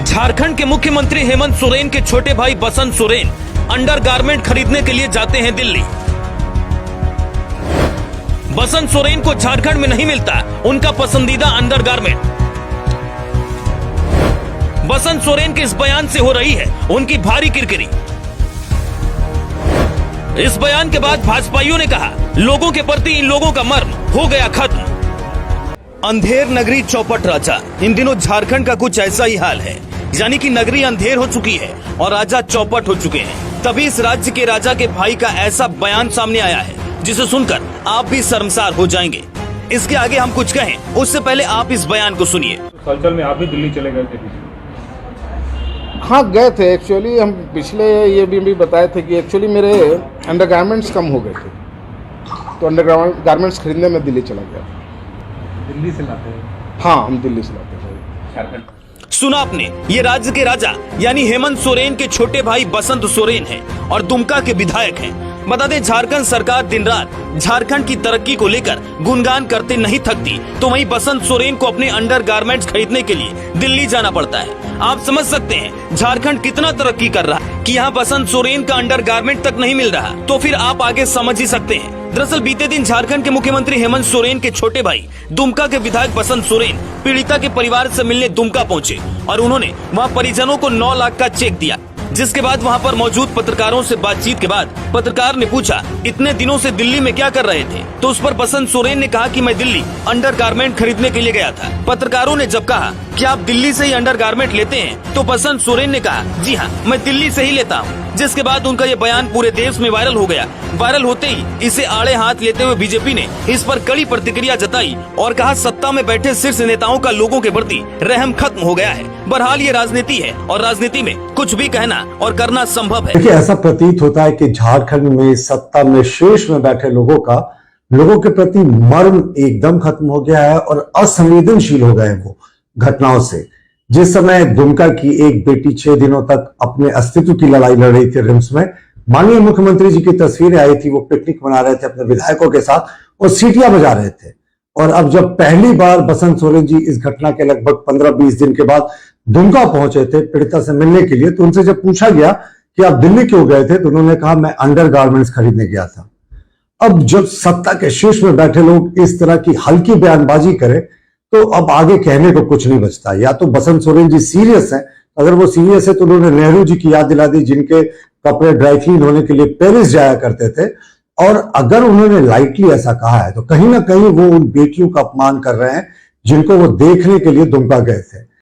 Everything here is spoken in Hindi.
झारखंड के मुख्यमंत्री हेमंत सोरेन के छोटे भाई बसंत सोरेन अंडरगारमेंट खरीदने के लिए जाते हैं दिल्ली। बसंत सोरेन को झारखंड में नहीं मिलता उनका पसंदीदा अंडरगारमेंट। बसंत सोरेन के इस बयान से हो रही है उनकी भारी किरकिरी। इस बयान के बाद भाजपाइयों ने कहा, लोगों के प्रति इन लोगों का मर्म हो गया खत्म। अंधेर नगरी चौपट राजा, इन दिनों झारखंड का कुछ ऐसा ही हाल है, यानी कि नगरी अंधेर हो चुकी है और राजा चौपट हो चुके हैं। तभी इस राज्य के राजा के भाई का ऐसा बयान सामने आया है जिसे सुनकर आप भी शर्मसार हो जाएंगे। इसके आगे हम कुछ कहें उससे पहले आप इस बयान को सुनिए। हलचल में आप भी दिल्ली चले गए थे? हाँ गए थे। एक्चुअली हम पिछले ये भी बताए थे कि एक्चुअली मेरे अंडरगारमेंट्स कम हो गए थे, तो अंडरगारमेंट्स खरीदने में दिल्ली चला गया। दिल्ली से लाते हैं? हाँ, हम दिल्ली से लाते हैं। झारखंड। सुना आपने, ये राज्य के राजा यानी हेमंत सोरेन के छोटे भाई बसंत सोरेन हैं और दुमका के विधायक हैं। बता दें, झारखंड सरकार दिन रात झारखंड की तरक्की को लेकर गुणगान करते नहीं थकती, तो वहीं बसंत सोरेन को अपने अंडरगारमेंट्स खरीदने के लिए दिल्ली जाना पड़ता है। आप समझ सकते हैं झारखंड कितना तरक्की कर रहा है कि यहाँ बसंत सोरेन का अंडरगारमेंट तक नहीं मिल रहा, तो फिर आप आगे समझ ही सकते हैं। दरअसल बीते दिन झारखंड के मुख्यमंत्री हेमंत सोरेन के छोटे भाई दुमका के विधायक बसंत सोरेन पीड़िता के परिवार से मिलने दुमका पहुंचे और उन्होंने वहां परिजनों को 9 लाख का चेक दिया। जिसके बाद वहां पर मौजूद पत्रकारों से बातचीत के बाद पत्रकार ने पूछा, इतने दिनों से दिल्ली में क्या कर रहे थे? तो उस पर बसंत सोरेन ने कहा कि मैं दिल्ली अंडरगारमेंट खरीदने के लिए गया था। पत्रकारों ने जब कहा कि आप दिल्ली से ही अंडरगारमेंट लेते हैं, तो बसंत सोरेन ने कहा, जी हाँ, मैं दिल्ली से ही लेता हूँ। जिसके बाद उनका ये बयान पूरे देश में वायरल हो गया। वायरल होते ही इसे आड़े हाथ लेते हुए बीजेपी ने इस पर कड़ी प्रतिक्रिया जताई और कहा, सत्ता में बैठे शीर्ष नेताओं का लोगों के प्रति रहम खत्म हो गया है। बहरहाल ये राजनीति है और राजनीति में कुछ भी कहना और करना संभव है। देखिए, ऐसा प्रतीत होता है कि झारखंड में सत्ता में शीर्ष में बैठे लोगों के प्रति मर्म एकदम खत्म हो गया है और असंवेदनशील हो गए वो घटनाओं से। जिस समय दुमका की एक बेटी 6 दिनों तक अपने अस्तित्व की लड़ाई लड़ रही थी रिम्स में, माननीय मुख्यमंत्री जी की तस्वीरें आई थी, वो पिकनिक मना रहे थे अपने विधायकों के साथ और सीटियां बजा रहे थे। और अब जब पहली बार बसंत सोरेन जी इस घटना के लगभग 15-20 दिन के बाद दुमका पहुंचे थे पीड़िता से मिलने के लिए, तो उनसे जब पूछा गया कि आप दिल्ली क्यों गए थे, तो उन्होंने कहा, मैं अंडरगारमेंट्स खरीदने गया था। अब जब सत्ता के शीर्ष में बैठे लोग इस तरह की हल्की बयानबाजी करें, तो अब आगे कहने को कुछ नहीं बचता। या तो बसंत सोरेन जी सीरियस हैं, अगर वो सीरियस है तो उन्होंने नेहरू जी की याद दिला दी, जिनके कपड़े ड्राई क्लीन होने के लिए पेरिस जाया करते थे। और अगर उन्होंने लाइटली ऐसा कहा है, तो कहीं ना कहीं वो उन बेटियों का अपमान कर रहे हैं जिनको वो देखने के लिए दुमका गए थे।